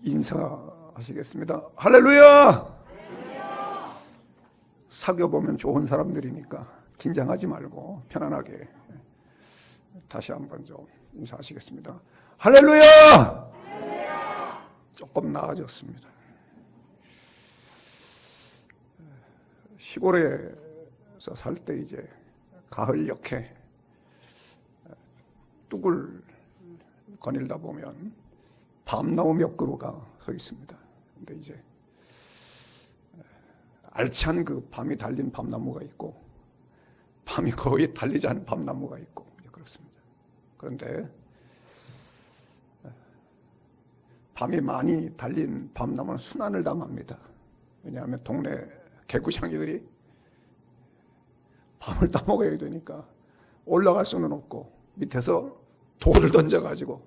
인사하시겠습니다. 할렐루야! 사귀어보면 좋은 사람들이니까 긴장하지 말고 편안하게 다시 한번 좀 인사하시겠습니다. 할렐루야! 조금 나아졌습니다. 시골에서 살 때 이제 가을 역해 뚝을 거닐다 보면 밤나무 몇 그루가 서 있습니다. 근데 이제 알찬 그 밤이 달린 밤나무가 있고 밤이 거의 달리지 않은 밤나무가 있고 그렇습니다. 그런데 밤이 많이 달린 밤나무는 순환을 당합니다. 왜냐하면 동네 개구장이들이 밤을 따먹어야 되니까 올라갈 수는 없고 밑에서 돌을 던져가지고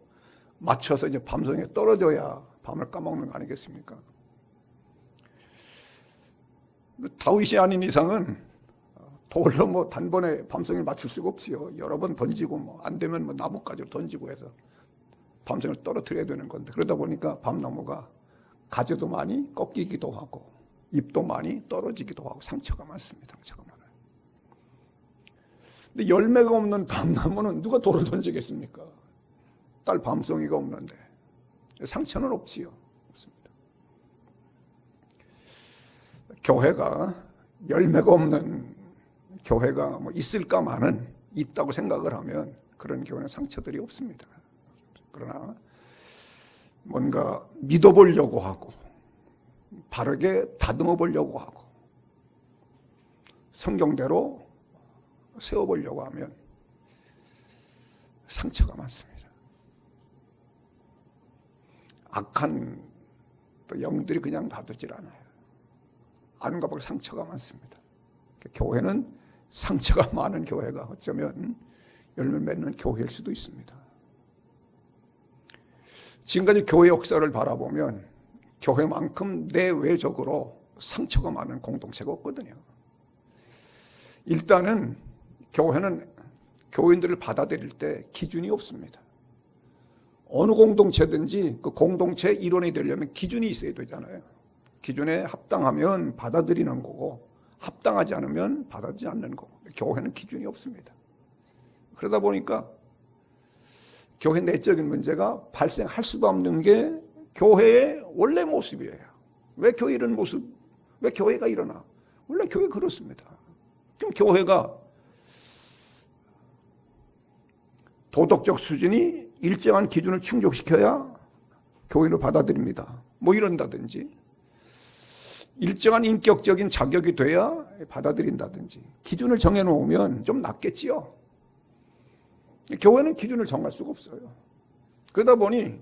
맞춰서 이제 밤송이에 떨어져야 밤을 까먹는 거 아니겠습니까? 다윗이 아닌 이상은 돌로 뭐 단번에 밤송이를 맞출 수가 없지요. 여러 번 던지고 뭐 안 되면 뭐 나무까지 던지고 해서 밤송이를 떨어뜨려야 되는 건데, 그러다 보니까 밤나무가 가지도 많이 꺾이기도 하고 잎도 많이 떨어지기도 하고 상처가 많습니다. 상처가 많아요. 근데 열매가 없는 밤나무는 누가 돌을 던지겠습니까? 딸 밤송이가 없는데 상처는 없지요. 없습니다. 교회가 열매가 없는 교회가 뭐 있을까마는 있다고 생각을 하면 그런 교회는 상처들이 없습니다. 그러나 뭔가 믿어보려고 하고 바르게 다듬어 보려고 하고 성경대로 세워보려고 하면 상처가 많습니다. 악한 또 영들이 그냥 놔두질 않아요. 안과 밖에 상처가 많습니다. 교회는 상처가 많은 교회가 어쩌면 열매 맺는 교회일 수도 있습니다. 지금까지 교회 역사를 바라보면 교회만큼 내외적으로 상처가 많은 공동체가 없거든요. 일단은 교회는 교인들을 받아들일 때 기준이 없습니다. 어느 공동체든지 그 공동체 일원이 되려면 기준이 있어야 되잖아요. 기준에 합당하면 받아들이는 거고 합당하지 않으면 받아들이지 않는 거고, 교회는 기준이 없습니다. 그러다 보니까 교회 내적인 문제가 발생할 수도 없는 게 교회의 원래 모습이에요. 왜 교회 이런 모습, 왜 교회가 일어나? 원래 교회 그렇습니다. 그럼 교회가 도덕적 수준이 일정한 기준을 충족시켜야 교회를 받아들입니다. 뭐 이런다든지 일정한 인격적인 자격이 돼야 받아들인다든지 기준을 정해놓으면 좀 낫겠지요. 교회는 기준을 정할 수가 없어요. 그러다 보니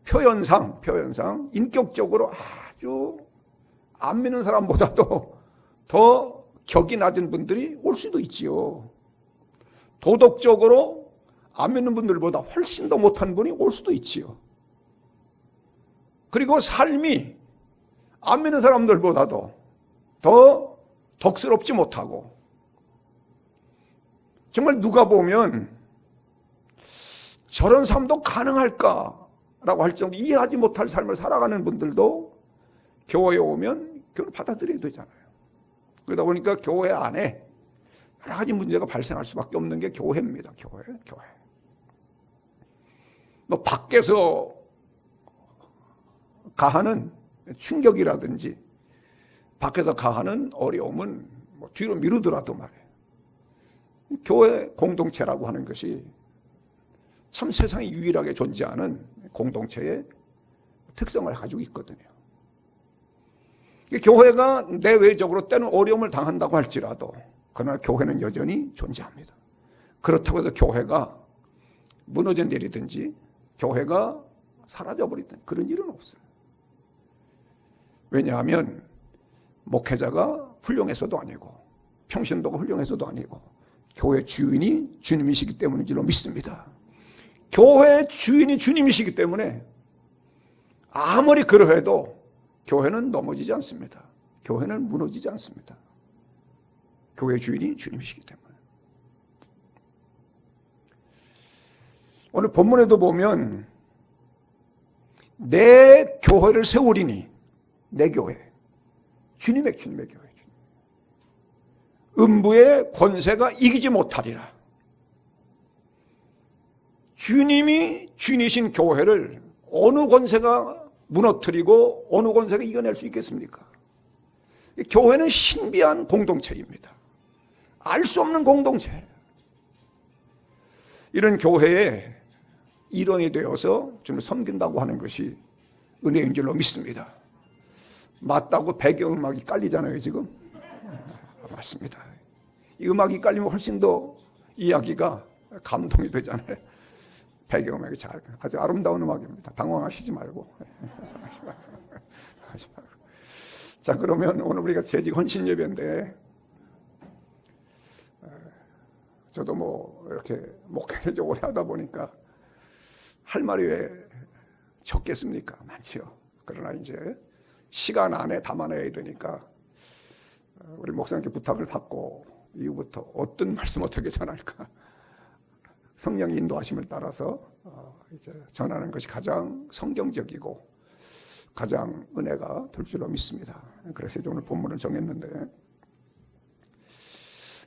표현상 인격적으로 아주 안 믿는 사람보다도 더 격이 낮은 분들이 올 수도 있지요. 도덕적으로 안 믿는 분들보다 훨씬 더 못한 분이 올 수도 있지요. 그리고 삶이 안 믿는 사람들보다도 더 덕스럽지 못하고, 정말 누가 보면 저런 삶도 가능할까라고 할 정도 이해하지 못할 삶을 살아가는 분들도 교회에 오면 교회를 받아들여야 되잖아요. 그러다 보니까 교회 안에 여러 가지 문제가 발생할 수밖에 없는 게 교회입니다. 교회. 뭐 밖에서 가하는 충격이라든지 밖에서 가하는 어려움은 뭐 뒤로 미루더라도 말이에요. 교회 공동체라고 하는 것이 참 세상에 유일하게 존재하는 공동체의 특성을 가지고 있거든요. 교회가 내외적으로 때는 어려움을 당한다고 할지라도 그러나 교회는 여전히 존재합니다. 그렇다고 해서 교회가 무너져 내리든지 교회가 사라져버리든 그런 일은 없어요. 왜냐하면 목회자가 훌륭해서도 아니고 평신도가 훌륭해서도 아니고 교회 주인이 주님이시기 때문인 줄로 믿습니다. 교회의 주인이 주님이시기 때문에 아무리 그러해도 교회는 넘어지지 않습니다. 교회는 무너지지 않습니다. 교회 주인이 주님이시기 때문에. 오늘 본문에도 보면 내 교회를 세우리니, 내 교회, 주님의 교회, 음부의 권세가 이기지 못하리라. 주님이 주인이신 교회를 어느 권세가 무너뜨리고 어느 권세가 이겨낼 수 있겠습니까? 교회는 신비한 공동체입니다. 알 수 없는 공동체. 이런 교회의 일원이 되어서 주님을 섬긴다고 하는 것이 은혜인 줄로 믿습니다. 맞다고 배경음악이 깔리잖아요, 지금. 맞습니다. 이 음악이 깔리면 훨씬 더 이야기가 감동이 되잖아요. 배경음악이 아주 아름다운 음악입니다. 당황하시지 말고. 자, 그러면 오늘 우리가 재직 헌신 예배인데, 저도 뭐 이렇게 목회를 좀 오래 하다 보니까 할 말이 왜 적겠습니까? 많지요. 그러나 이제 시간 안에 담아내야 되니까 우리 목사님께 부탁을 받고 이후부터 어떤 말씀 어떻게 전할까? 성령 인도하심을 따라서 이제 전하는 것이 가장 성경적이고 가장 은혜가 될 줄로 믿습니다. 그래서 오늘 본문을 정했는데,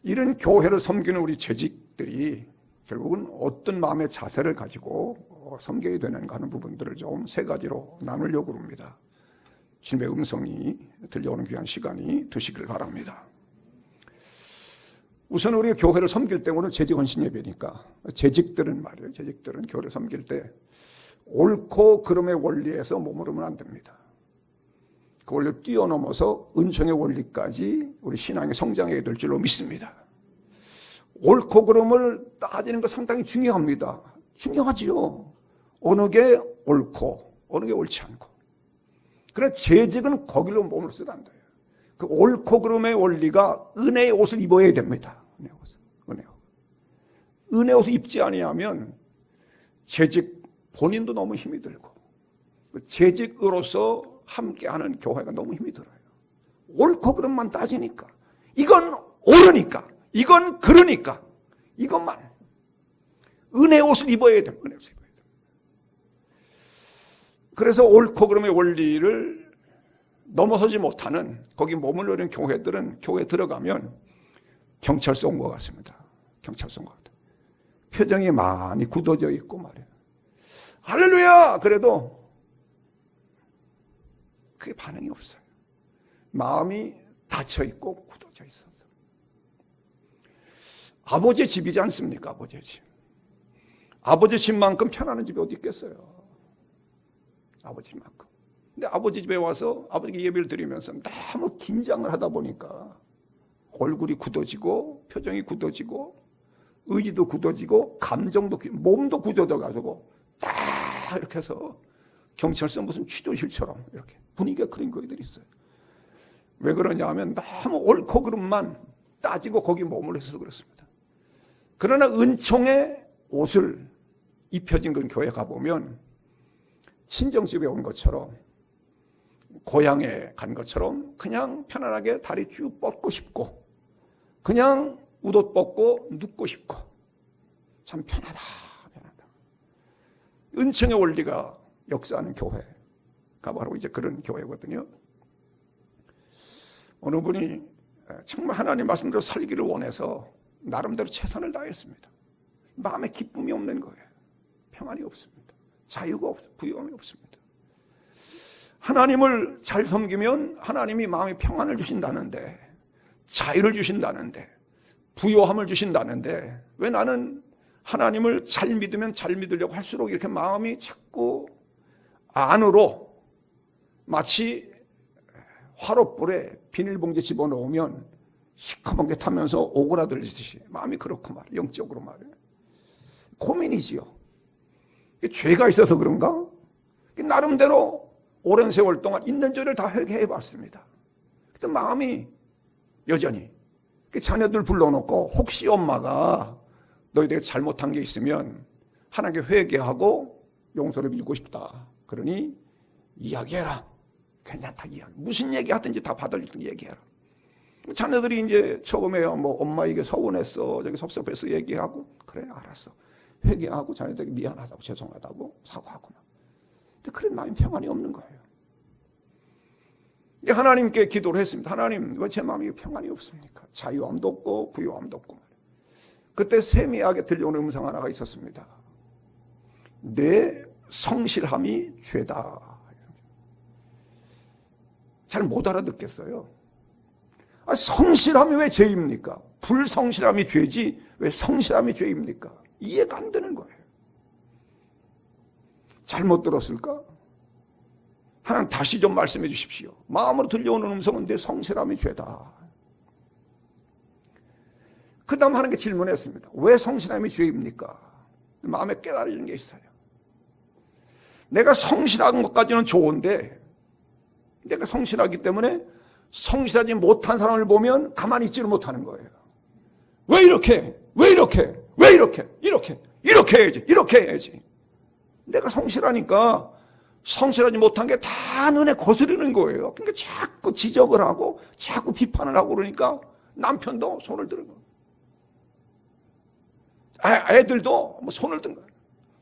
이런 교회를 섬기는 우리 재직들이 결국은 어떤 마음의 자세를 가지고 섬겨야 되는가 하는 부분들을 좀 세 가지로 나누려고 합니다. 주님의 음성이 들려오는 귀한 시간이 되시길 바랍니다. 우선 우리가 교회를 섬길 때, 오늘 재직 헌신 예배니까 재직들은 말이에요. 재직들은 교회를 섬길 때 옳고 그름의 원리에서 머무르면 안 됩니다. 그 원리를 뛰어넘어서 은총의 원리까지 우리 신앙의 성장해야 될 줄로 믿습니다. 옳고 그름을 따지는 거 상당히 중요합니다. 중요하지요. 어느 게 옳고 어느 게 옳지 않고. 그러나 재직은 거기로 몸을 쓰단다. 그 옳고 그름의 원리가 은혜의 옷을 입어야 됩니다. 은혜의 옷. 은혜의 옷을 입지 아니하면 재직 본인도 너무 힘이 들고 재직으로서 함께하는 교회가 너무 힘이 들어요. 옳고 그름만 따지니까, 이건 옳으니까, 이건 그러니까, 이것만 은혜의 옷을 입어야 돼요. 은혜의 옷을 입어야 돼요. 그래서 옳고 그름의 원리를 넘어서지 못하는, 거기 머무르는 교회들은 교회에 들어가면 경찰서 온 것 같습니다. 경찰서 온 것 같아요. 표정이 많이 굳어져 있고 말이에요. 할렐루야! 그래도 그게 반응이 없어요. 마음이 닫혀있고 굳어져 있어서. 아버지의 집이지 않습니까? 아버지의 집. 아버지 집만큼 편안한 집이 어디 있겠어요? 아버지 집만큼. 근데 아버지 집에 와서 아버지께 예배를 드리면서 너무 긴장을 하다 보니까 얼굴이 굳어지고 표정이 굳어지고 의지도 굳어지고 감정도, 몸도 굳어져 가지고 딱 이렇게 해서 경찰서 무슨 취조실처럼 이렇게 분위기가 그런 교회들이 있어요. 왜 그러냐 하면 너무 옳고 그름만 따지고 거기 머물러 있어서 그렇습니다. 그러나 은총의 옷을 입혀진 그런 교회 가보면 친정집에 온 것처럼, 고향에 간 것처럼 그냥 편안하게 다리 쭉 뻗고 싶고, 그냥 웃옷 벗고 눕고 싶고, 참 편하다. 은총의 원리가 역사하는 교회가 바로 이제 그런 교회거든요. 어느 분이 정말 하나님 말씀대로 살기를 원해서 나름대로 최선을 다했습니다. 마음에 기쁨이 없는 거예요. 평안이 없습니다. 자유가 없어요. 부유함이 없습니다. 하나님을 잘 섬기면 하나님이 마음에 평안을 주신다는데, 자유를 주신다는데, 부유함을 주신다는데, 왜 나는 하나님을 잘 믿으면 잘 믿으려고 할수록 이렇게 마음이 자꾸 안으로, 마치 화롯불에 비닐봉지 집어넣으면 시커먼 게 타면서 오그라들듯이 마음이 그렇고 말이에요. 영적으로 말이에요. 고민이지요. 죄가 있어서 그런가? 나름대로 오랜 세월 동안 있는 죄를 다 회개해 봤습니다. 그때 마음이 여전히, 자녀들 불러놓고 혹시 엄마가 너희들이 잘못한 게 있으면 하나님께 회개하고 용서를 빌고 싶다. 그러니 이야기해라. 괜찮다, 이야기. 무슨 얘기 하든지 다 받아줄 테니 얘기해라. 자녀들이 이제 처음에 뭐 엄마 이게 서운했어, 저기 섭섭해서 얘기하고, 그래 알았어. 회개하고 자녀들에게 미안하다고, 죄송하다고 사과하고 막. 근데 그런 마음이 평안이 없는 거예요. 하나님께 기도를 했습니다. 하나님, 왜 제 마음이 평안이 없습니까? 자유함도 없고 부유함도 없고. 그때 세미하게 들려오는 음성 하나가 있었습니다. 내 성실함이 죄다. 잘 못 알아듣겠어요. 성실함이 왜 죄입니까? 불성실함이 죄지 왜 성실함이 죄입니까? 이해가 안 되는 거예요. 잘못 들었을까? 하나님 다시 좀 말씀해 주십시오. 마음으로 들려오는 음성은 내 성실함이 죄다. 그 다음 하나님께 질문했습니다. 왜 성실함이 죄입니까? 마음에 깨달는 게 있어요. 내가 성실한 것까지는 좋은데 내가 성실하기 때문에 성실하지 못한 사람을 보면 가만히 있지를 못하는 거예요. 왜 이렇게? 왜 이렇게? 왜 이렇게? 이렇게 해야지. 이렇게 해야지. 내가 성실하니까 성실하지 못한 게 다 눈에 거스르는 거예요. 그러니까 자꾸 지적을 하고 자꾸 비판을 하고 그러니까 남편도 손을 드는 거예요. 애들도 뭐 손을 든 거예요.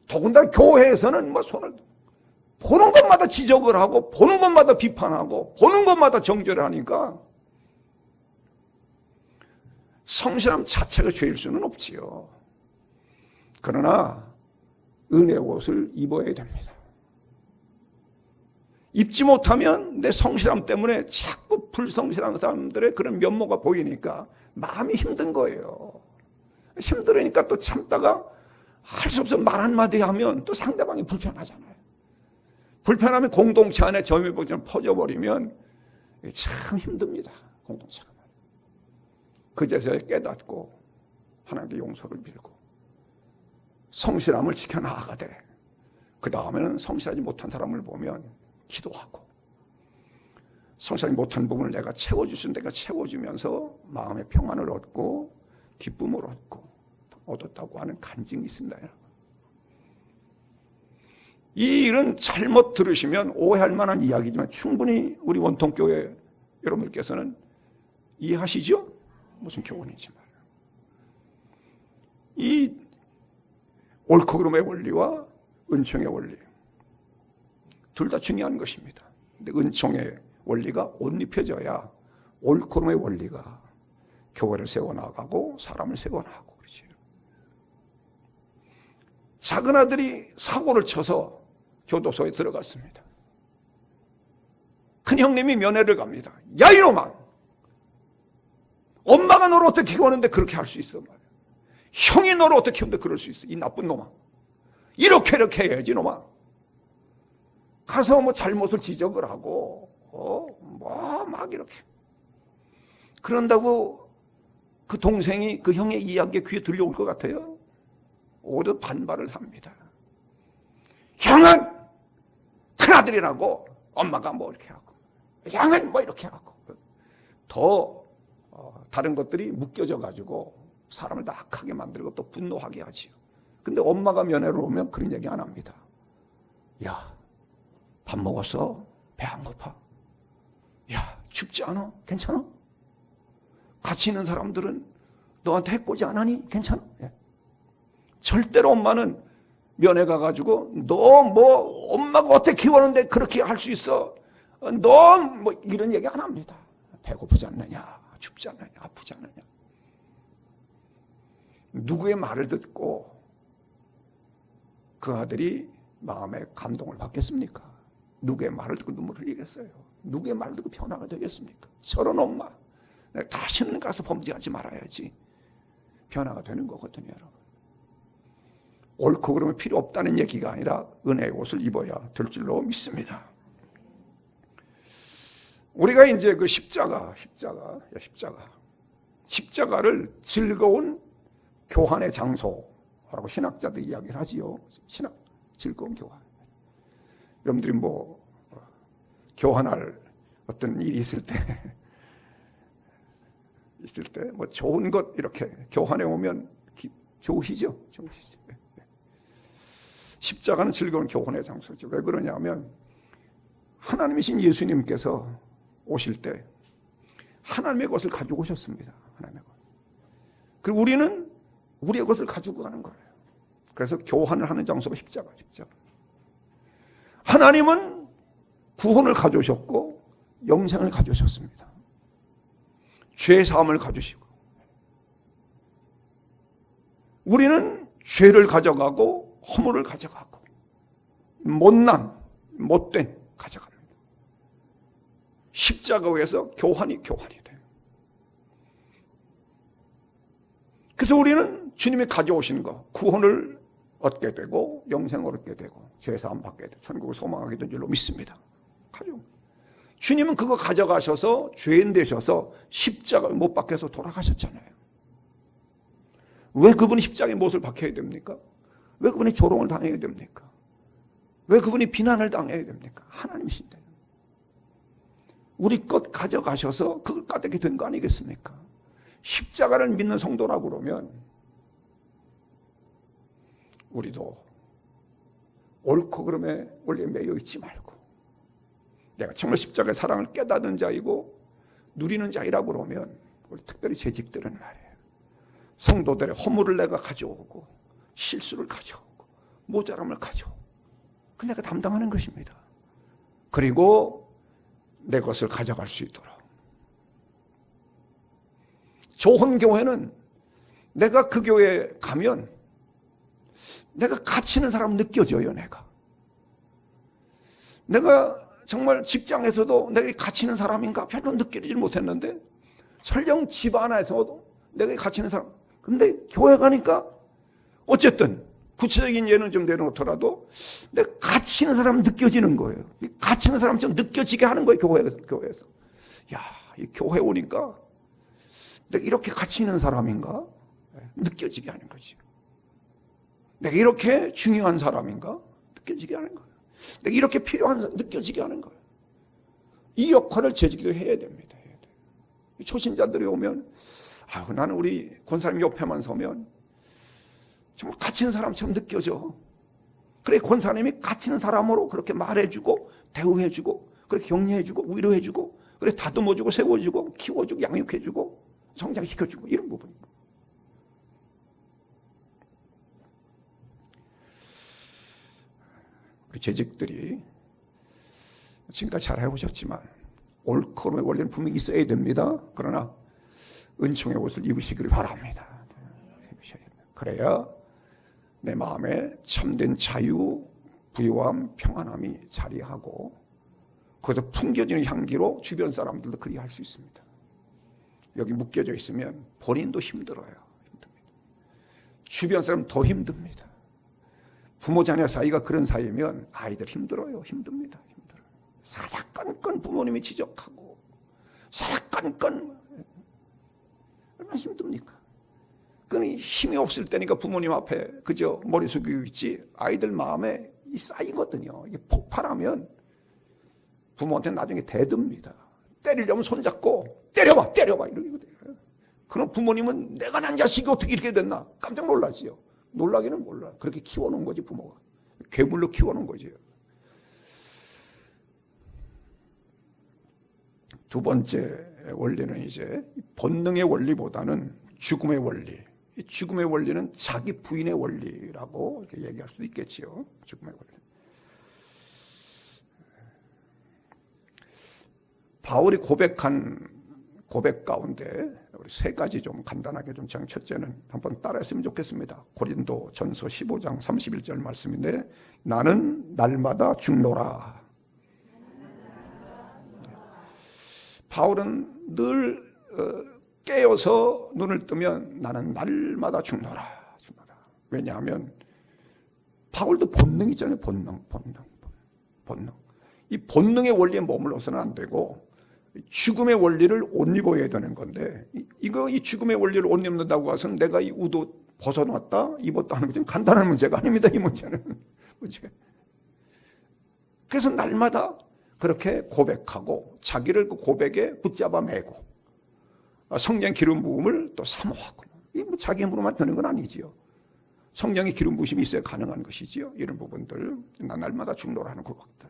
더군다나 교회에서는 뭐 손을 든 보는 것마다 지적을 하고 보는 것마다 비판하고 보는 것마다 정죄를 하니까 성실함 자체가 죄일 수는 없지요. 그러나 은혜의 옷을 입어야 됩니다. 입지 못하면 내 성실함 때문에 자꾸 불성실한 사람들의 그런 면모가 보이니까 마음이 힘든 거예요. 힘들으니까 또 참다가 할 수 없어 말 한마디 하면 또 상대방이 불편하잖아요. 불편하면 공동체 안에 점유복처럼 퍼져버리면 참 힘듭니다. 공동체가. 그제서야 깨닫고 하나님께 용서를 빌고 성실함을 지켜나가되 그 다음에는 성실하지 못한 사람을 보면 기도하고 성실하지 못한 부분을 내가 채워줄 수 있는 데가 채워주면서 마음의 평안을 얻고 기쁨을 얻었다고 하는 간증이 있습니다. 이 일은 잘못 들으시면 오해할 만한 이야기지만 충분히 우리 원통교회 여러분들께서는 이해하시죠? 무슨 교훈인지 말이에요. 이 옳고 그름의 원리와 은총의 원리 둘 다 중요한 것입니다. 근데 은총의 원리가 옷 입혀져야 옳고 그름의 원리가 교회를 세워나가고 사람을 세워나가고 그러지. 작은 아들이 사고를 쳐서 교도소에 들어갔습니다. 큰 형님이 면회를 갑니다. 야 이놈아! 엄마가 너를 어떻게 키우는데 그렇게 할 수 있어? 형이 너를 어떻게 키우는데 그럴 수 있어? 이 나쁜 놈아. 이렇게 해야지 놈아. 가서 뭐 잘못을 지적을 하고 막 이렇게 그런다고 그 동생이 그 형의 이야기에 귀에 들려올 것 같아요? 오히려 반발을 삽니다. 형은 큰아들이라고 엄마가 뭐 이렇게 하고 형은 뭐 이렇게 하고 더 다른 것들이 묶여져 가지고 사람을 더 악하게 만들고 또 분노하게 하지요. 근데 엄마가 면회를 오면 그런 얘기 안 합니다. 야, 밥 먹었어? 배 안 고파? 야, 춥지 않아? 괜찮아? 같이 있는 사람들은 너한테 해코지 안 하니? 괜찮아? 예. 절대로 엄마는 면회 가가지고 너 뭐 엄마가 어떻게 키웠는데 그렇게 할 수 있어? 너 뭐 이런 얘기 안 합니다. 배고프지 않느냐? 춥지 않느냐? 아프지 않느냐? 누구의 말을 듣고 그 아들이 마음에 감동을 받겠습니까? 누구의 말을 듣고 눈물을 흘리겠어요? 누구의 말을 듣고 변화가 되겠습니까? 저런 엄마 내가 다시는 가서 범죄하지 말아야지 변화가 되는 거거든요. 여러분. 옳고 그름이 필요 없다는 얘기가 아니라 은혜의 옷을 입어야 될 줄로 믿습니다. 우리가 이제 그 십자가를 즐거운 교환의 장소라고 신학자들이 이야기를 하지요. 즐거운 교환. 여러분들이 뭐 교환할 어떤 일이 있을 때 뭐 좋은 것 이렇게 교환해 오면 좋으시죠? 십자가는 즐거운 교환의 장소죠. 왜 그러냐면 하나님이신 예수님께서 오실 때 하나님의 것을 가지고 오셨습니다. 하나님의 것. 그리고 우리는 우리의 것을 가지고 가는 거예요. 그래서 교환을 하는 장소가 십자가. 하나님은 구원을 가져오셨고 영생을 가져오셨습니다. 죄 사함을 가져오시고, 우리는 죄를 가져가고 허물을 가져가고 못난 못된 가져갑니다. 십자가 위에서 교환이 돼요. 그래서 우리는 주님이 가져오신 거, 구원을 얻게 되고 영생을 얻게 되고 죄사함 받게 되고 천국을 소망하게 된 줄로 믿습니다. 주님은 그거 가져가셔서 죄인 되셔서 십자가를 못 박혀서 돌아가셨잖아요. 왜 그분이 십자가에 못을 박혀야 됩니까? 왜 그분이 조롱을 당해야 됩니까? 왜 그분이 비난을 당해야 됩니까? 하나님이신데. 우리 것 가져가셔서 그걸 까닭이 된 거 아니겠습니까? 십자가를 믿는 성도라고 그러면 우리도 옳고 그름에 원리에 매여 있지 말고, 내가 정말 십자가의 사랑을 깨닫는 자이고 누리는 자이라고 그러면 우리 특별히 재직들은 말이에요, 성도들의 허물을 내가 가져오고 실수를 가져오고 모자람을 가져오고 그 내가 담당하는 것입니다. 그리고 내 것을 가져갈 수 있도록. 좋은 교회는 내가 그 교회에 가면 내가 갇히는 사람 느껴져요. 내가 정말 직장에서도 내가 갇히는 사람인가 별로 느끼지 못했는데, 설령 집 안에서도 내가 갇히는 사람. 근데 교회 가니까 어쨌든 구체적인 예는 좀 내려놓더라도 내가 갇히는 사람 느껴지는 거예요. 갇히는 사람 좀 느껴지게 하는 거예요. 교회에서. 야, 이 교회 오니까 내가 이렇게 갇히는 사람인가 느껴지게 하는 거지. 내가 이렇게 중요한 사람인가 느껴지게 하는 거예요. 내가 이렇게 필요한 사람 느껴지게 하는 거예요. 이 역할을 재직을 해야 됩니다. 초신자들이 오면 나는 우리 권사님 옆에만 서면 정말 갇히는 사람처럼 느껴져. 그래, 권사님이 갇히는 사람으로 그렇게 말해주고 대우해주고 그렇게 격려해주고 위로해주고 그래 다듬어주고 세워주고 키워주고 양육해주고 성장시켜주고 이런 부분입니다. 우리 재직들이 지금까지 잘 해오셨지만 옳고 그름의 원리는 분명히 있어야 됩니다. 그러나 은총의 옷을 입으시기를 바랍니다. 그래야 내 마음에 참된 자유, 부유함, 평안함이 자리하고 거기서 풍겨지는 향기로 주변 사람들도 그리 할 수 있습니다. 여기 묶여져 있으면 본인도 힘들어요. 힘듭니다. 주변 사람 더 힘듭니다. 부모 자녀 사이가 그런 사이면 아이들 힘들어요. 힘듭니다. 힘들어요. 사사건건 부모님이 지적하고 사사건건 얼마나 힘듭니까? 그러니 힘이 없을 때니까 부모님 앞에 그저 머리 숙이고 있지, 아이들 마음에 이 쌓이거든요. 이게 폭발하면 부모한테 나중에 대듭니다. 때리려면 손잡고 때려봐 이러게 돼요. 그럼 부모님은 내가 난 자식이 어떻게 이렇게 됐나 깜짝 놀라지요. 놀라기는 몰라. 그렇게 키워놓은 거지 부모가. 괴물로 키워놓은 거지. 두 번째 원리는 이제 본능의 원리보다는 죽음의 원리. 이 죽음의 원리는 자기 부인의 원리라고 이렇게 얘기할 수도 있겠지요. 죽음의 원리. 바울이 고백한 고백 가운데 우리 세 가지 좀 간단하게 좀 첫째는 한번 따라했으면 좋겠습니다. 고린도 전서 15장 31절 말씀인데, 나는 날마다 죽노라. 바울은 늘 깨어서 눈을 뜨면 나는 날마다 죽노라. 왜냐하면 바울도 본능 있잖아요. 본능. 이 본능의 원리에 머물러서는 안 되고 죽음의 원리를 옷 입어야 되는 건데, 이 죽음의 원리를 옷 입는다고 해서는 내가 이 우도 벗어놨다 입었다 하는 게 좀 간단한 문제가 아닙니다. 이 문제는 문제. 그래서 날마다 그렇게 고백하고 자기를 그 고백에 붙잡아 매고 성령 기름 부음을 또 사모하고, 이 뭐 자기 힘으로만 되는 건 아니지요. 성령의 기름 부심이 있어야 가능한 것이지요. 이런 부분들, 나 날마다 죽노라는 고백들.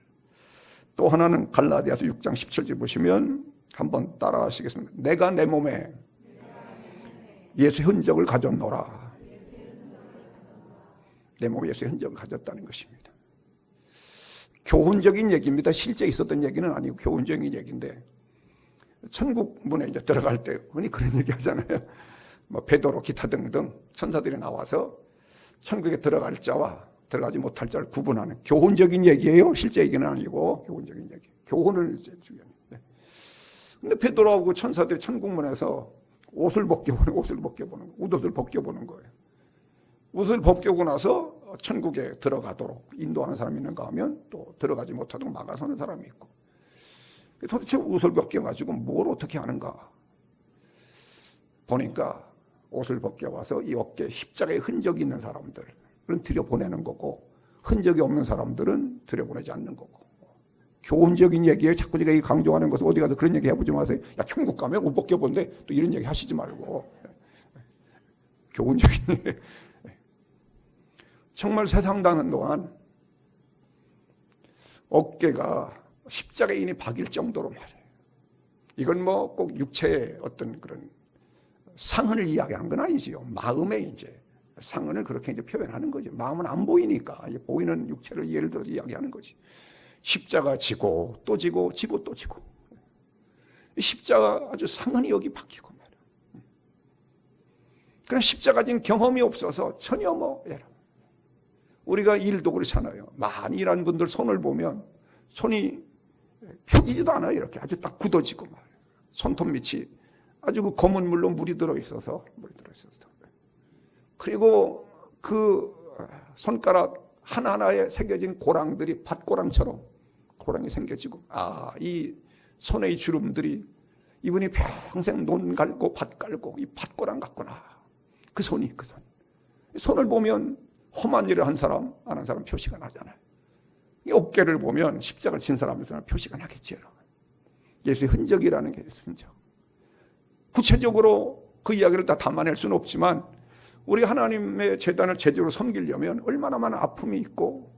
또 하나는 갈라디아서 6장 17절 보시면 한번 따라 하시겠습니다. 내가 내 몸에 예수 흔적을 가졌노라. 내 몸에 예수 흔적을 가졌다는 것입니다. 교훈적인 얘기입니다. 실제 있었던 얘기는 아니고 교훈적인 얘기인데, 천국 문에 이제 들어갈 때 흔히 그런 얘기 하잖아요. 뭐 베드로 기타 등등 천사들이 나와서 천국에 들어갈 자와 들어가지 못할 자를 구분하는 교훈적인 얘기예요. 실제 얘기는 아니고 교훈적인 얘기. 교훈을 이제 중요해요. 근데 베드로하고 천사들이 천국문에서 옷을 벗겨보는 거예요. 웃옷을 벗겨보는 거예요. 옷을 벗겨고 나서 천국에 들어가도록 인도하는 사람이 있는가 하면 또 들어가지 못하도록 막아서는 사람이 있고, 도대체 옷을 벗겨가지고 뭘 어떻게 하는가 보니까 옷을 벗겨와서 이 어깨에 십자가의 흔적이 있는 사람들은 들여보내는 거고, 흔적이 없는 사람들은 들여보내지 않는 거고. 교훈적인 얘기예요. 자꾸 제가 강조하는 것은 어디 가서 그런 얘기 해보지 마세요. 야, 천국 가면 옷 벗겨본데 또 이런 얘기 하시지 말고. 교훈적인 얘기. 정말 세상 다는 동안 어깨가 십자가인이 박일 정도로 말이에요. 이건 뭐 꼭 육체의 어떤 그런 상흔을 이야기하는 건 아니지요. 마음의 이제 상흔을 그렇게 이제 표현하는 거지. 마음은 안 보이니까 보이는 육체를 예를 들어서 이야기하는 거지. 십자가 지고 또 지고 지고 또 지고. 십자가 아주 상흔이 여기 박히고 말이야. 그런 십자가 진 경험이 없어서 전혀 뭐 우리가 일도 그렇잖아요. 많이 일하는 분들 손을 보면 손이 펴지지도 않아요. 이렇게 아주 딱 굳어지고 말이에요. 손톱 밑이 아주 그 검은 물로 물이 들어있어서. 그리고 그 손가락 하나하나에 새겨진 고랑들이 밭고랑처럼 고랑이 생겨지고, 이 손의 주름들이 이분이 평생 논 갈고 밭 갈고 이 밭고랑 같구나. 그 손이. 손을 보면 험한 일을 한 사람, 안 한 사람 표시가 나잖아요. 이 어깨를 보면 십자가를 진 사람에서는 표시가 나겠지, 여러분. 예수의 흔적이라는 게 흔적. 구체적으로 그 이야기를 다 담아낼 수는 없지만, 우리 하나님의 재단을 제대로 섬기려면 얼마나 많은 아픔이 있고,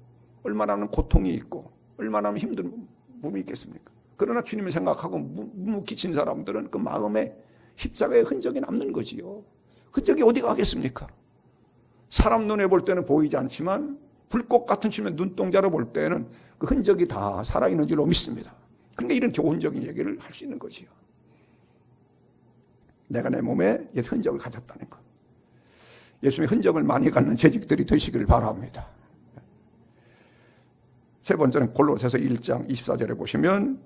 얼마나 많은 고통이 있고, 얼마나 힘든 부분이 있겠습니까? 그러나 주님을 생각하고 묵묵히 진 사람들은 그 마음에 십자가의 흔적이 남는 거지요. 흔적이 어디 가겠습니까? 사람 눈에 볼 때는 보이지 않지만 불꽃 같은 주님의 눈동자로 볼 때는 그 흔적이 다 살아있는 줄로 믿습니다. 그러니까 이런 교훈적인 얘기를 할 수 있는 거지요. 내가 내 몸에 예수 흔적을 가졌다는 것. 예수님의 흔적을 많이 갖는 재직들이 되시기를 바랍니다. 세 번째는 골로새서 1장 24절에 보시면,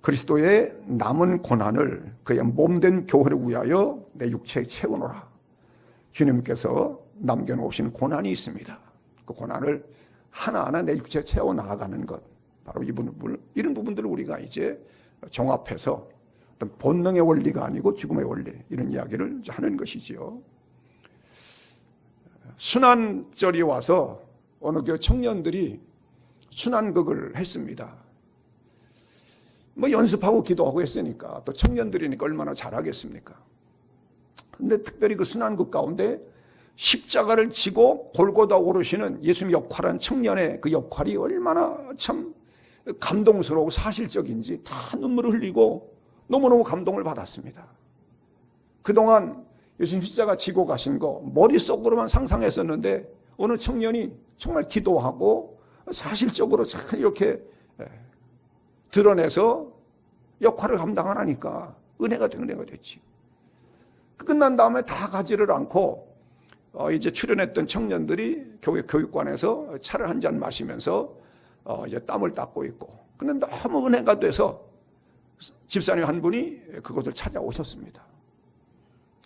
그리스도의 남은 고난을 그의 몸된 교회를 위하여 내 육체에 채우노라. 주님께서 남겨놓으신 고난이 있습니다. 그 고난을 하나하나 내 육체에 채워 나아가는 것, 바로 이런 부분들을 우리가 이제 종합해서 어떤 본능의 원리가 아니고 죽음의 원리, 이런 이야기를 하는 것이지요. 순환절이 와서 어느 교회 청년들이 순환극을 했습니다. 뭐 연습하고 기도하고 했으니까, 또 청년들이니까 얼마나 잘하겠습니까? 근데 특별히 그 순환극 가운데 십자가를 지고 골고다 오르시는 예수님 역할한 청년의 그 역할이 얼마나 참 감동스러우고 사실적인지 다 눈물을 흘리고 너무너무 감동을 받았습니다. 그동안 예수님 십자가 지고 가신 거 머릿속으로만 상상했었는데, 어느 청년이 정말 기도하고 사실적으로 잘 이렇게 드러내서 역할을 감당하니까 은혜가 됐지. 끝난 다음에 다 가지를 않고 이제 출연했던 청년들이 교회 교육관에서 차를 한 잔 마시면서 이제 땀을 닦고 있고, 근데 너무 은혜가 돼서 집사님 한 분이 그곳을 찾아오셨습니다.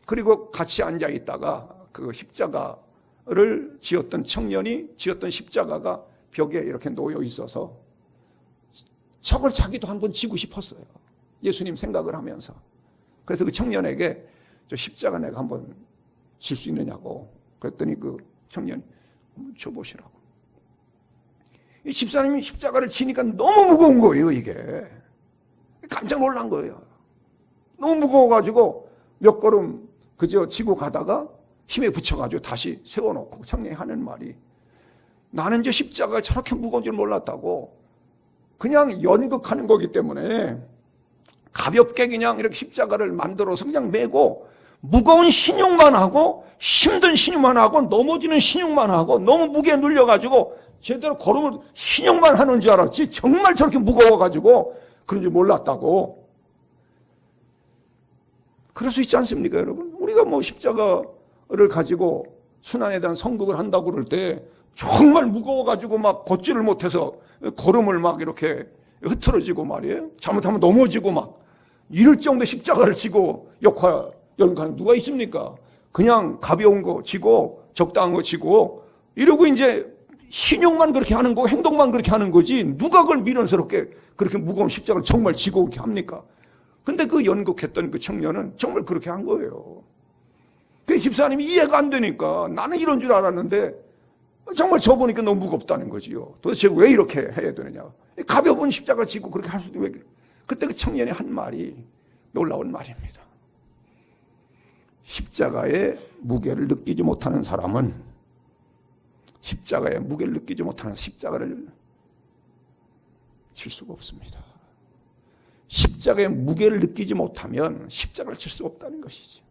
그리고 같이 앉아 있다가 그 십자가를 지었던 청년이 지었던 십자가가 벽에 이렇게 놓여 있어서 저걸 자기도 한번 지고 싶었어요. 예수님 생각을 하면서. 그래서 그 청년에게 저 십자가 내가 한번 질 수 있느냐고 그랬더니 그 청년이 한번 줘보시라고. 이 집사님이 십자가를 지니까 너무 무거운 거예요, 이게. 깜짝 놀란 거예요. 너무 무거워가지고 몇 걸음 그저 지고 가다가 힘에 붙여가지고 다시 세워놓고 청년이 하는 말이, 나는 저 십자가가 저렇게 무거운 줄 몰랐다고. 그냥 연극하는 거기 때문에 가볍게 그냥 이렇게 십자가를 만들어서 그냥 메고 무거운 신용만 하고 힘든 신용만 하고 넘어지는 신용만 하고 너무 무게에 눌려가지고 제대로 걸음을 신용만 하는 줄 알았지 정말 저렇게 무거워가지고 그런 줄 몰랐다고. 그럴 수 있지 않습니까, 여러분? 우리가 뭐 십자가를 가지고 순환에 대한 선곡을 한다고 그럴 때 정말 무거워가지고 막 걷지를 못해서 걸음을 막 이렇게 흐트러지고 말이에요. 잘못하면 넘어지고 막 이럴 정도 십자가를 지고 연가하는 누가 있습니까? 그냥 가벼운 거 지고 적당한 거 지고 이러고 이제 신용만 그렇게 하는 거고 행동만 그렇게 하는 거지 누가 그걸 미련스럽게 그렇게 무거운 십자가를 정말 지고 그렇게 합니까? 근데 그 연극했던 그 청년은 정말 그렇게 한 거예요. 그 집사님이 이해가 안 되니까 나는 이런 줄 알았는데 정말 저 보니까 너무 무겁다는 거지요. 도대체 왜 이렇게 해야 되느냐. 가벼운 십자가 지고 그렇게 할 수도 왜. 그때 그 청년이 한 말이 놀라운 말입니다. 십자가의 무게를 느끼지 못하는 사람은 십자가의 무게를 느끼지 못하는 십자가를 칠 수가 없습니다. 십자가의 무게를 느끼지 못하면 십자가를 칠 수 없다는 것이죠.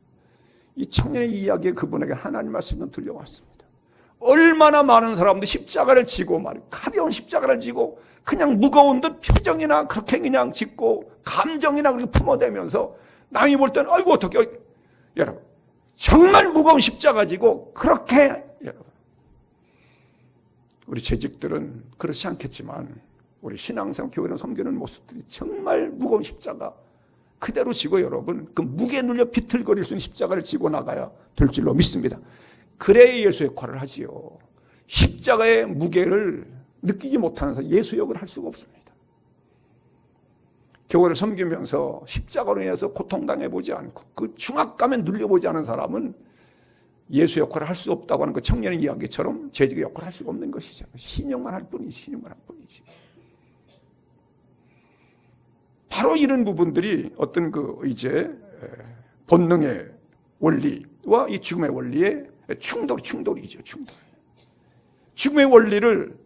이 청년의 이야기에 그분에게 하나님 말씀이 들려왔습니다. 얼마나 많은 사람들이 십자가를 지고 말이에요. 가벼운 십자가를 지고 그냥 무거운 듯 표정이나 그렇게 그냥 짓고 감정이나 그렇게 품어대면서 남이 볼 때는 아이고 어떡해. 여러분 정말 무거운 십자가 지고 그렇게 여러분 우리 재직들은 그렇지 않겠지만 우리 신앙생활 교회를 섬기는 모습들이 정말 무거운 십자가 그대로 지고 여러분 그 무게 눌려 비틀거릴 수 있는 십자가를 지고 나가야 될 줄로 믿습니다. 그래야 예수 역할을 하지요. 십자가의 무게를 느끼지 못하는 사람 예수 역을 할 수가 없습니다. 교회를 섬기면서 십자가로 인해서 고통당해보지 않고 그 중압감에 눌려보지 않은 사람은 예수 역할을 할 수 없다고 하는 그 청년의 이야기처럼 재직의 역할을 할 수가 없는 것이죠. 신용만 할 뿐이지, 신용만 할 뿐이지. 바로 이런 부분들이 어떤 그 이제 본능의 원리와 이 죽음의 원리의 충돌이죠, 충돌. 죽음의 원리를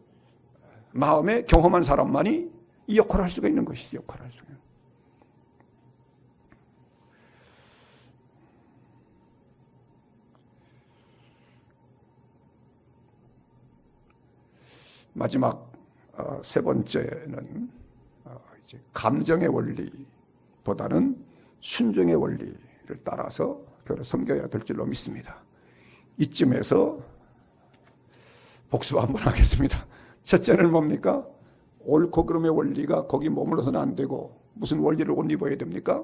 마음에 경험한 사람만이 이 역할을 할 수가 있는 것이지, 역할을 할 수가 있는. 마지막 세 번째는 이제 감정의 원리보다는 순종의 원리를 따라서 교회를 섬겨야 될 줄로 믿습니다. 이쯤에서 복습 한번 하겠습니다. 첫째는 뭡니까? 옳고 그름의 원리가 거기 머물러서는 안 되고 무슨 원리를 옷 입어야 됩니까?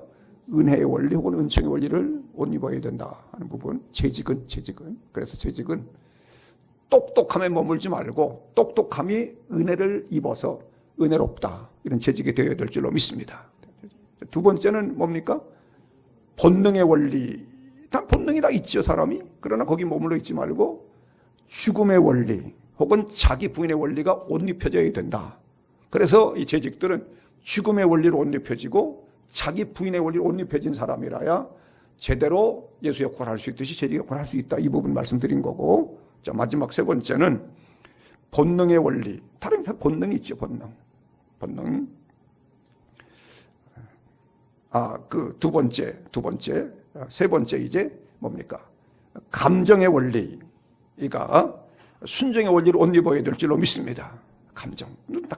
은혜의 원리 혹은 은총의 원리를 옷 입어야 된다 하는 부분. 재직은 그래서 재직은 똑똑함에 머물지 말고 똑똑함이 은혜를 입어서 은혜롭다 이런 재직이 되어야 될 줄로 믿습니다. 두 번째는 뭡니까? 본능의 원리. 다 본능이 다 있죠, 사람이. 그러나 거기 머물러 있지 말고 죽음의 원리 혹은 자기 부인의 원리가 옷 입혀져야 된다. 그래서 이 재직들은 죽음의 원리로 옷 입혀지고 자기 부인의 원리로 옷 입혀진 사람이라야 제대로 예수 역할을 할 수 있듯이 재직 역할을 할 수 있다. 이 부분 말씀드린 거고. 자, 마지막 세 번째는 본능의 원리. 다른 본능이 있죠, 본능. 두 번째, 세 번째 이제 뭡니까? 감정의 원리가 순종의 원리를 옷 입어야 될 줄로 믿습니다. 감정은 다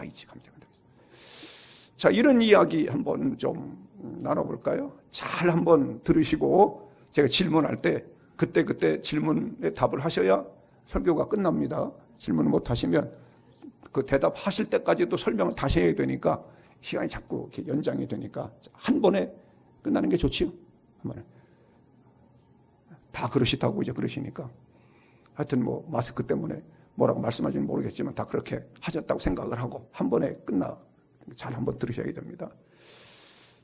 있지, 감정은 다 있지. 자, 이런 이야기 한번 좀 나눠볼까요? 잘 한번 들으시고 제가 질문할 때 그때 질문에 답을 하셔야 설교가 끝납니다. 질문을 못 하시면 그 대답하실 때까지도 설명을 다시 해야 되니까 시간이 자꾸 이렇게 연장이 되니까 한 번에 끝나는 게 좋지요. 한 번에. 다 그러시다고 이제 그러시니까. 하여튼 뭐 마스크 때문에 뭐라고 말씀하시는지 모르겠지만 다 그렇게 하셨다고 생각을 하고 한 번에 잘 한번 들으셔야 됩니다.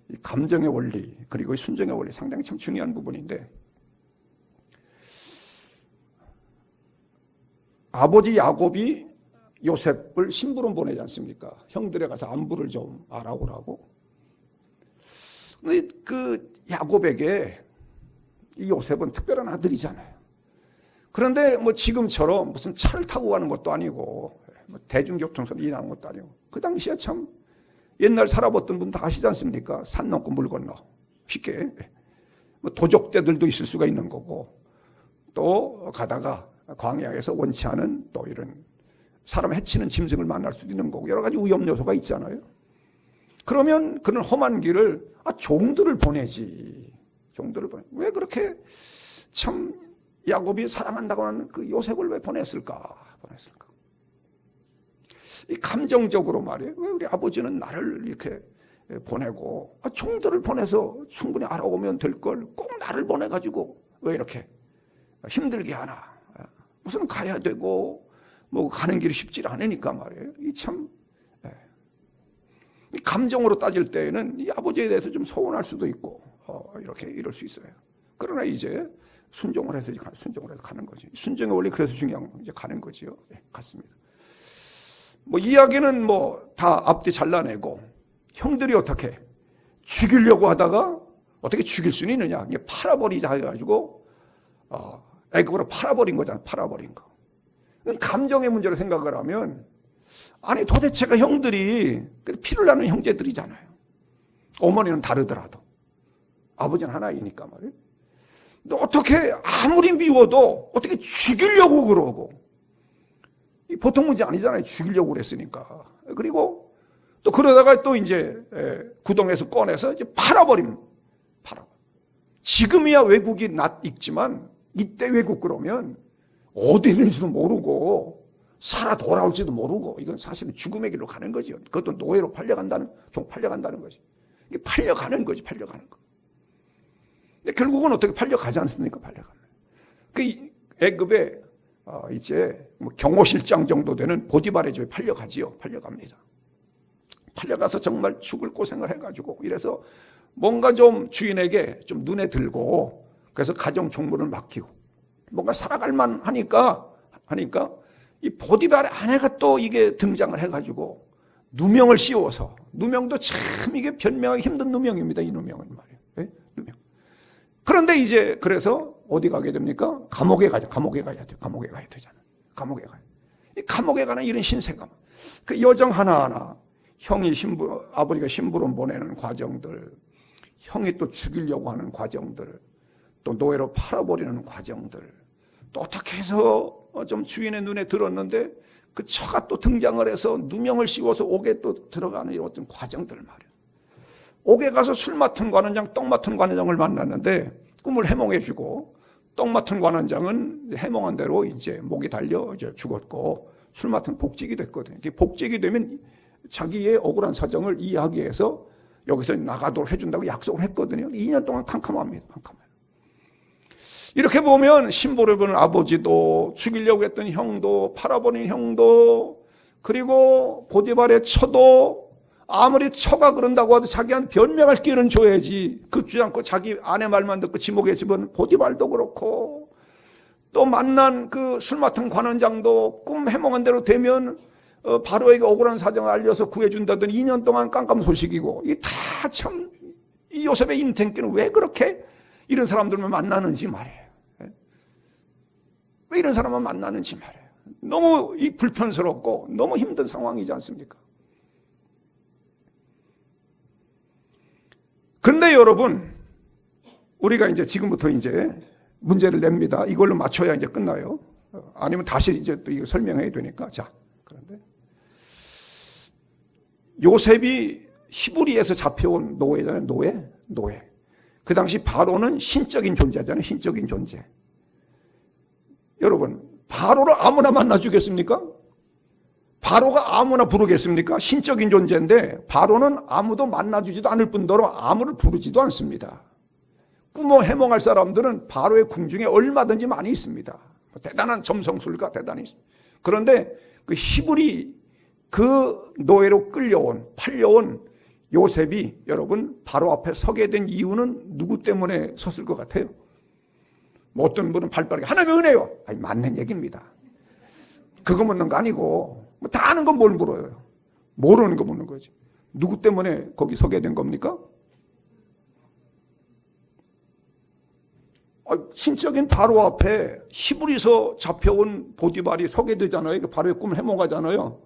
이 감정의 원리 그리고 순종의 원리 상당히 참 중요한 부분인데 아버지 야곱이 요셉을 심부름 보내지 않습니까? 형들에 가서 안부를 좀 알아오라고. 근데 그 야곱에게 이 요셉은 특별한 아들이잖아요. 그런데 뭐 지금처럼 무슨 차를 타고 가는 것도 아니고 뭐 대중교통선 일하는 것도 아니고 그 당시에 참 옛날 살아봤던 분 다 아시지 않습니까? 산 넘고 물 건너 쉽게 뭐 도적대들도 있을 수가 있는 거고 또 가다가 광야에서 원치 않은 또 이런 사람 해치는 짐승을 만날 수도 있는 거고 여러 가지 위험 요소가 있잖아요. 그러면 그런 험한 길을 종들을 보내지. 종들을 보내. 왜 그렇게 참 야곱이 사랑한다고 하는 그 요셉을 왜 보냈을까? 이 감정적으로 말이에요. 왜 우리 아버지는 나를 이렇게 보내고 종들을 보내서 충분히 알아오면 될 걸 꼭 나를 보내가지고 왜 이렇게 힘들게 하나? 무슨 가야 되고 뭐 가는 길이 쉽지 않으니까 말이에요. 이 참 감정으로 따질 때에는 이 아버지에 대해서 좀 서운할 수도 있고 이렇게 이럴 수 있어요. 그러나 이제 순종을 해서 가는 거지. 순종의 원리 그래서 중요한 건 이제 가는 거지요. 갔습니다. 뭐 이야기는 뭐 다 앞뒤 잘라내고 형들이 어떻게 죽이려고 하다가 어떻게 죽일 수는 있느냐? 이게 팔아버리자 해가지고 애굽으로 팔아버린 거잖아. 팔아버린 거. 감정의 문제로 생각을 하면 아니 도대체가 형들이 피를 나는 형제들이잖아요. 어머니는 다르더라도 아버지는 하나이니까 말이에요. 근데 어떻게 아무리 미워도 어떻게 죽이려고 그러고 보통 문제 아니잖아요. 죽이려고 그랬으니까. 그리고 또 그러다가 또 이제 구덩이에서 꺼내서 이제 팔아버림. 지금이야 외국이 낯익지만 이때 외국 그러면 어디 있는지도 모르고 살아 돌아올지도 모르고 이건 사실은 죽음의 길로 가는 거죠. 그것도 노예로 종 팔려간다는 거지. 이게 팔려가는 거지, 팔려가는 거. 근데 결국은 어떻게 팔려가지 않습니까? 팔려가는. 그 애굽에 이제 뭐 경호실장 정도 되는 보디발의 집에 팔려가지요. 팔려갑니다. 팔려가서 정말 죽을 고생을 해가지고 이래서 뭔가 좀 주인에게 좀 눈에 들고 그래서 가정 총무를 맡기고 뭔가 살아갈만 하니까 이 보디발의 아내가 또 이게 등장을 해가지고 누명을 씌워서 누명도 참 이게 변명하기 힘든 누명입니다. 이 누명은 말이에요. 네? 누명. 그런데 이제 그래서 어디 가게 됩니까? 감옥에 가야 돼. 감옥에 가야 되잖아. 감옥에 가요. 이 감옥에 가는 이런 신세감. 그 여정 하나하나 아버지가 심부름 보내는 과정들, 형이 또 죽이려고 하는 과정들, 또 노예로 팔아버리는 과정들, 또 어떻게 해서 좀 주인의 눈에 들었는데 그 처가 또 등장을 해서 누명을 씌워서 옥에 또 들어가는 이런 어떤 과정들 말이에요. 옥에 가서 술 맡은 관원장, 떡 맡은 관원장을 만났는데 꿈을 해몽해주고 떡 맡은 관원장은 해몽한 대로 이제 목이 달려 이제 죽었고 술 맡은 복직이 됐거든요. 복직이 되면 자기의 억울한 사정을 이해하기 위해서 여기서 나가도록 해준다고 약속을 했거든요. 2년 동안 캄캄합니다. 캄캄해요. 이렇게 보면 신보를 보는 아버지도 죽이려고 했던 형도 팔아버린 형도 그리고 보디발의 처도 아무리 처가 그런다고 해도 자기한테 변명할 기회는 줘야지 그주지 않고 자기 아내 말만 듣고 지목에 집은 보디발도 그렇고 또 만난 그 술 맡은 관원장도 꿈 해몽한 대로 되면 바로에게 억울한 사정을 알려서 구해준다더니 2년 동안 깜깜소식이고 이 다 참 이 요셉의 인생길은 왜 그렇게 이런 사람들만 만나는지 말이에요. 왜 이런 사람만 만나는지 말이에요. 너무 이 불편스럽고 너무 힘든 상황이지 않습니까? 그런데 여러분, 우리가 이제 지금부터 이제 문제를 냅니다. 이걸로 맞춰야 이제 끝나요. 아니면 다시 이제 또 이거 설명해야 되니까. 자, 그런데 요셉이 히브리에서 잡혀온 노예잖아요. 노예. 그 당시 바로는 신적인 존재잖아요. 신적인 존재. 여러분, 바로를 아무나 만나 주겠습니까? 바로가 아무나 부르겠습니까? 신적인 존재인데 바로는 아무도 만나주지도 않을 뿐더러 아무를 부르지도 않습니다. 꿈을 해몽할 사람들은 바로의 궁중에 얼마든지 많이 있습니다. 대단한 점성술가 대단히 있습니다. 그런데 그 히브리 그 노예로 팔려온 요셉이 여러분 바로 앞에 서게 된 이유는 누구 때문에 섰을 것 같아요? 뭐 어떤 분은 발빠르게 하나님의 은혜요. 아니 맞는 얘기입니다. 그거 묻는 거 아니고 뭐 다 아는 건 뭘 물어요. 모르는 거 묻는 거지. 누구 때문에 거기 서게 된 겁니까? 신적인 바로 앞에 히브리서 잡혀온 보디발이 서게 되잖아요. 바로의 꿈을 해몽하잖아요.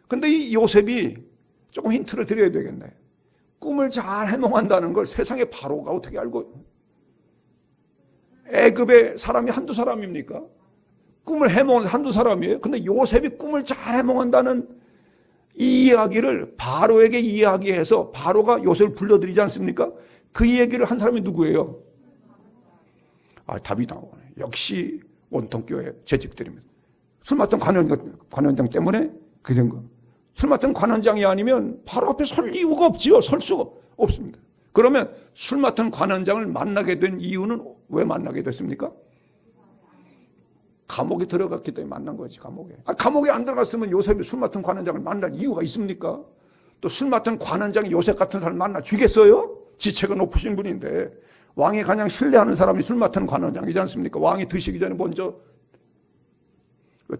근데 이 요셉이 조금 힌트를 드려야 되겠네. 꿈을 잘 해몽한다는 걸 세상의 바로가 어떻게 알고? 애굽의 사람이 한두 사람입니까? 꿈을 해몽한 한두 사람이에요. 근데 요셉이 꿈을 잘 해몽한다는 이 이야기를 바로에게 이야기해서 바로가 요셉을 불러들이지 않습니까? 그 얘기를 한 사람이 누구예요? 답이 나오네. 역시 원통교회 재직들입니다. 술 맡은 관원장 때문에 그게 된 거예요. 술 맡은 관원장이 아니면 바로 앞에 설 이유가 없지요. 설 수가 없습니다. 그러면 술 맡은 관원장을 만나게 된 이유는 왜 만나게 됐습니까? 감옥에 들어갔기 때문에 만난 거지. 감옥에 안 들어갔으면 요셉이 술 맡은 관원장을 만날 이유가 있습니까? 또 술 맡은 관원장이 요셉 같은 사람을 만나 주겠어요? 지체가 높으신 분인데 왕이 가장 신뢰하는 사람이 술 맡은 관원장이지 않습니까? 왕이 드시기 전에 먼저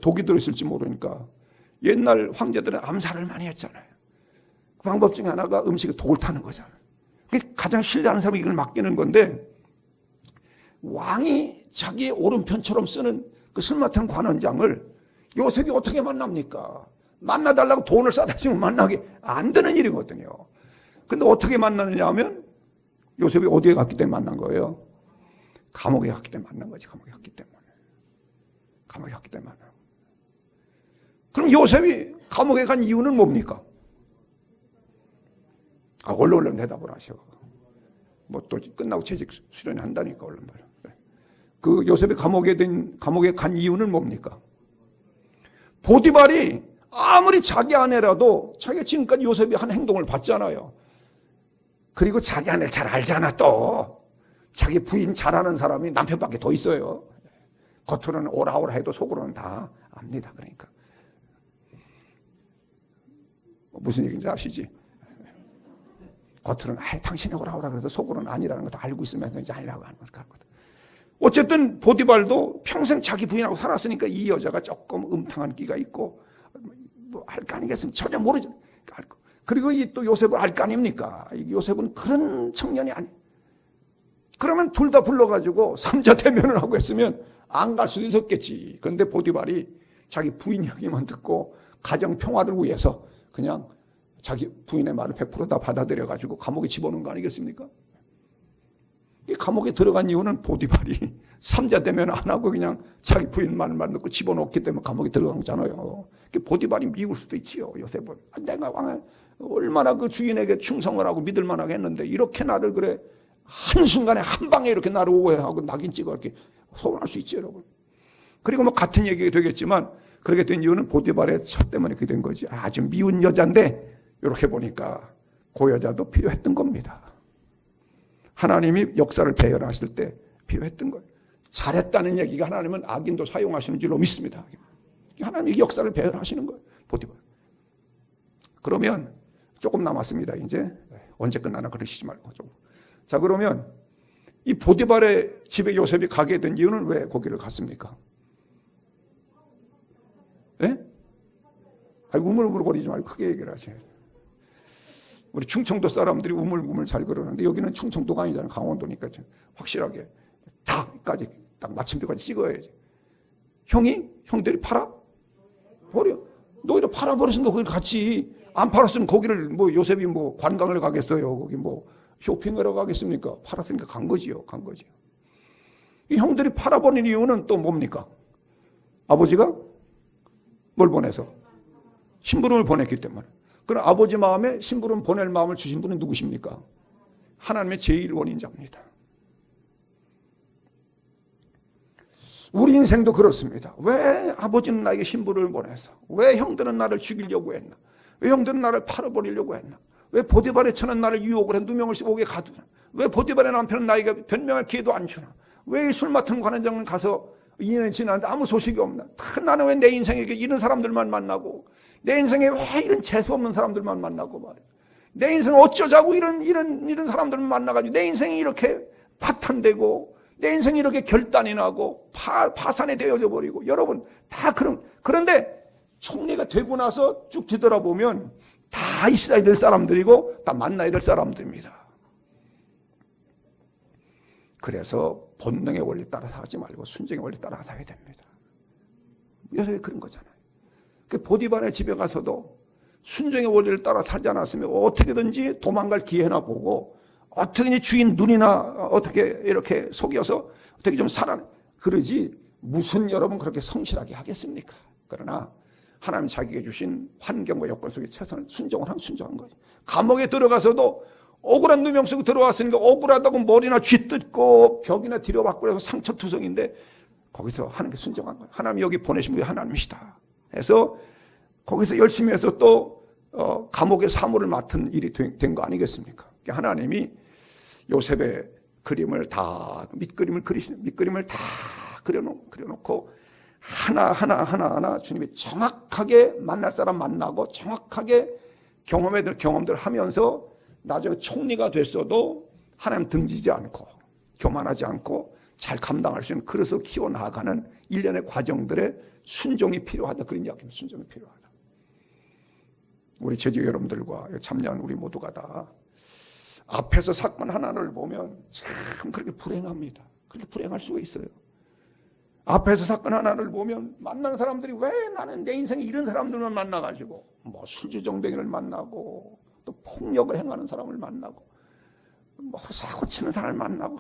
독이 들어있을지 모르니까 옛날 황제들은 암살을 많이 했잖아요. 그 방법 중에 하나가 음식에 독을 타는 거잖아요. 가장 신뢰하는 사람이 이걸 맡기는 건데 왕이 자기의 오른편처럼 쓰는 그 술 맡은 관원장을 요셉이 어떻게 만납니까? 만나달라고 돈을 싸다 주면 만나게 안 되는 일이거든요. 근데 어떻게 만나느냐 하면 요셉이 어디에 갔기 때문에 만난 거예요? 감옥에 갔기 때문에 만난 거지. 감옥에 갔기 때문에 만난 거예요. 그럼 요셉이 감옥에 간 이유는 뭡니까? 얼른 대답을 하셔. 뭐 또 끝나고 재직 수련한다니까 얼른 말이야. 그 요셉이 감옥에 간 이유는 뭡니까? 보디발이 아무리 자기 아내라도 자기가 지금까지 요셉이 한 행동을 봤잖아요. 그리고 자기 아내를 잘 알잖아. 또 자기 부인 잘하는 사람이 남편밖에 더 있어요. 겉으로는 오라오라 해도 속으로는 다 압니다. 그러니까 무슨 얘기인지 아시지? 겉으로는 당신이 오라오라 그래도 속으로는 아니라는 것도 알고 있으면서 이제 아니라고 하는 거거든. 어쨌든 보디발도 평생 자기 부인하고 살았으니까 이 여자가 조금 음탕한 끼가 있고 뭐 알 거 아니겠습니까? 전혀 모르죠. 그리고 이 또 요셉을 알 거 아닙니까? 요셉은 그런 청년이 아니. 그러면 둘 다 불러가지고 삼자 대면을 하고 했으면 안 갈 수도 있었겠지. 그런데 보디발이 자기 부인 이야기만 듣고 가정 평화를 위해서 그냥 자기 부인의 말을 100% 다 받아들여가지고 감옥에 집어넣은 거 아니겠습니까? 이 감옥에 들어간 이유는 보디발이 삼자 대면 안 하고 그냥 자기 부인 말만 듣고 집어넣기 때문에 감옥에 들어간 거잖아요. 보디발이 미울 수도 있지요. 요셉은 내가 왕에 얼마나 그 주인에게 충성을 하고 믿을 만하게 했는데 이렇게 나를 그래 한순간에 한 방에 이렇게 나를 오해하고 낙인 찍어 이렇게 서운할 수 있지 여러분. 그리고 뭐 같은 얘기가 되겠지만 그렇게 된 이유는 보디발의 첫 때문에 그렇게 된 거지. 아주 미운 여자인데 이렇게 보니까 그 여자도 필요했던 겁니다. 하나님이 역사를 배열하실 때 필요했던 거예요. 잘했다는 얘기가 하나님은 악인도 사용하시는 줄로 믿습니다. 하나님이 역사를 배열하시는 거예요. 보디발. 그러면 조금 남았습니다. 이제 언제 끝나나 그러시지 말고 좀. 자 그러면 이 보디발의 집에 요셉이 가게 된 이유는 왜 거기를 갔습니까? 예? 우물우물거리지 말고 크게 얘기를 하세요. 우리 충청도 사람들이 우물우물 잘 그러는데 여기는 충청도가 아니잖아요. 강원도니까 확실하게 탁까지 딱 마침표까지 찍어야지. 형들이 팔아? 버려. 너희들 팔아버렸으니까 거기를 같이 안 팔았으면 거기를 뭐 요셉이 뭐 관광을 가겠어요. 거기 뭐 쇼핑하러 가겠습니까? 팔았으니까 간 거지요. 이 형들이 팔아버린 이유는 또 뭡니까? 아버지가 뭘 보내서? 심부름을 보냈기 때문에. 그럼 아버지 마음에 심부름 보낼 마음을 주신 분은 누구십니까? 하나님의 제1원인자입니다. 우리 인생도 그렇습니다. 왜 아버지는 나에게 심부름을 보내서? 왜 형들은 나를 죽이려고 했나? 왜 형들은 나를 팔아버리려고 했나? 왜 보디발의 처는 나를 유혹을 해 누명을 쓰고 오게 가두나? 왜 보디발의 남편은 나에게 변명할 기회도 안 주나? 왜 이 술 맡은 관원장은 가서 2년이 지났는데 아무 소식이 없나? 나는 왜 내 인생에 이런 사람들만 만나고 내 인생에 왜 이런 재수 없는 사람들만 만나고 말이야. 내 인생 어쩌자고 이런 사람들만 만나가지고 내 인생이 이렇게 파탄되고 내 인생이 이렇게 결단이 나고 파산이 되어져 버리고 여러분 다 그런데 총리가 되고 나서 쭉 뒤돌아보면 다 있어야 될 사람들이고 다 만나야 될 사람들입니다. 그래서 본능의 원리 따라서 하지 말고 순종의 원리 따라서 해야 됩니다. 요새 그런 거잖아요. 그 보디발의 집에 가서도 순종의 원리를 따라 살지 않았으면 어떻게든지 도망갈 기회나 보고 어떻게 주인 눈이나 어떻게 이렇게 속여서 어떻게 좀 살아 그러지 무슨 여러분 그렇게 성실하게 하겠습니까? 그러나 하나님 자기에게 주신 환경과 여건 속에 최선을 순종한 거예요. 감옥에 들어가서도 억울한 누명 속에 들어왔으니까 억울하다고 머리나 쥐뜯고 벽이나 들여받고 해서 상처투성인데 거기서 하나님께 순종한 거예요. 하나님 여기 보내신 분이 하나님이시다 해서 거기서 열심히 해서 또 감옥의 사무를 맡은 일이 된 거 아니겠습니까? 하나님이 요셉의 그림을 다 밑그림을 다 그려놓고 하나 주님이 정확하게 만날 사람 만나고 정확하게 경험해야 될 경험들을 하면서 나중에 총리가 됐어도 하나님 등지지 않고 교만하지 않고 잘 감당할 수 있는 그릇을 키워나가는 일련의 과정들의 순종이 필요하다. 그런 이야기입니다. 순종이 필요하다. 우리 재직 여러분들과 참여한 우리 모두가 다 앞에서 사건 하나를 보면 참 그렇게 불행합니다. 그렇게 불행할 수가 있어요. 앞에서 사건 하나를 보면 만난 사람들이 왜 나는 내 인생에 이런 사람들만 만나가지고 뭐 술주정뱅이를 만나고 또 폭력을 행하는 사람을 만나고 뭐 사고치는 사람을 만나고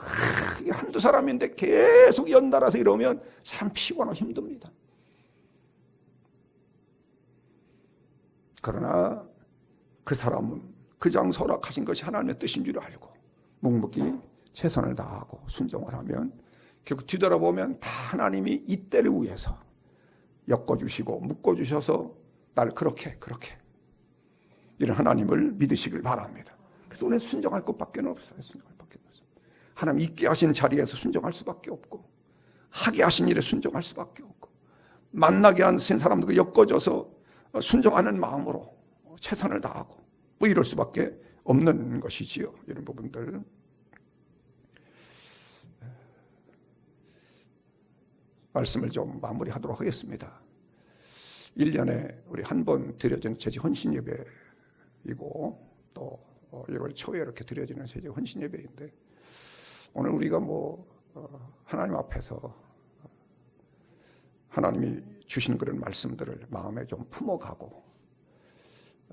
한두 사람인데 계속 연달아서 이러면 참 피곤하고 힘듭니다. 그러나 그 사람은 그 장소 허락하신 것이 하나님의 뜻인 줄 알고 묵묵히 최선을 다하고 순종을 하면 결국 뒤돌아보면 다 하나님이 이 때를 위해서 엮어주시고 묶어주셔서 날 그렇게 이런 하나님을 믿으시길 바랍니다. 그래서 오늘 순종할 것밖에 없어요. 순종할 것밖에 없어요. 하나님 있게 하시는 자리에서 순종할 수밖에 없고 하게 하신 일에 순종할 수밖에 없고 만나게 하신 사람들과 엮어져서 순종하는 마음으로 최선을 다하고 뭐 이럴 수밖에 없는 것이지요. 이런 부분들 말씀을 좀 마무리하도록 하겠습니다. 1년에 우리 한 번 드려지는 재직 헌신 예배이고 또 1월 초에 이렇게 드려지는 재직 헌신 예배인데 오늘 우리가 하나님 앞에서 하나님이 주신 그런 말씀들을 마음에 좀 품어가고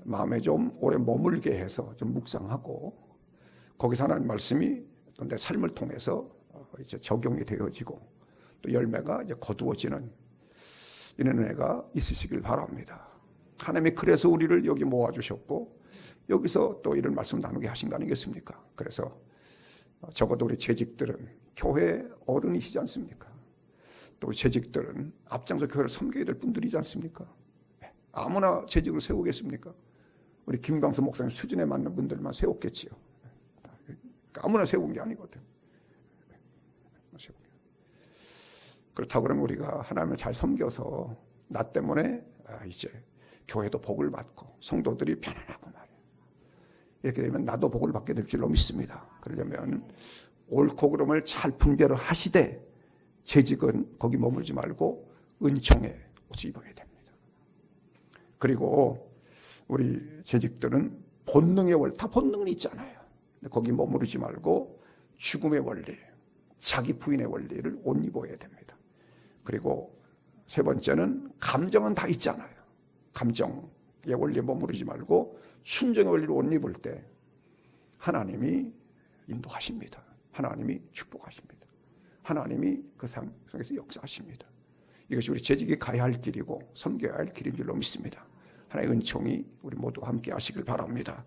마음에 좀 오래 머물게 해서 좀 묵상하고 거기서 하나님 말씀이 또 내 삶을 통해서 이제 적용이 되어지고 또 열매가 이제 거두어지는 이런 은혜가 있으시길 바랍니다. 하나님이 그래서 우리를 여기 모아주셨고 여기서 또 이런 말씀 나누게 하신 거 아니겠습니까? 그래서 적어도 우리 재직들은 교회 어른이시지 않습니까? 또 재직들은 앞장서 교회를 섬겨야 될 분들이지 않습니까? 아무나 재직을 세우겠습니까? 우리 김광수 목사님 수준에 맞는 분들만 세웠겠지요. 아무나 세운 게 아니거든. 그렇다고 그러면 우리가 하나님을 잘 섬겨서 나 때문에 이제 교회도 복을 받고 성도들이 편안하고 말이에요. 이렇게 되면 나도 복을 받게 될 줄로 믿습니다. 그러려면 옳고 그름을 잘 분별을 하시되 재직은 거기 머물지 말고 은총의 옷을 입어야 됩니다. 그리고 우리 재직들은 본능의 원리, 다 본능은 있잖아요. 근데 거기 머무르지 말고 죽음의 원리, 자기 부인의 원리를 옷 입어야 됩니다. 그리고 세 번째는 감정은 다 있잖아요. 감정의 원리에 머무르지 말고 순종의 원리를 옷 입을 때 하나님이 인도하십니다. 하나님이 축복하십니다. 하나님이 그 상 속에서 역사하십니다. 이것이 우리 재직이 가야 할 길이고 섬겨야 할 길인 줄로 믿습니다. 하나님의 은총이 우리 모두 함께 하시길 바랍니다.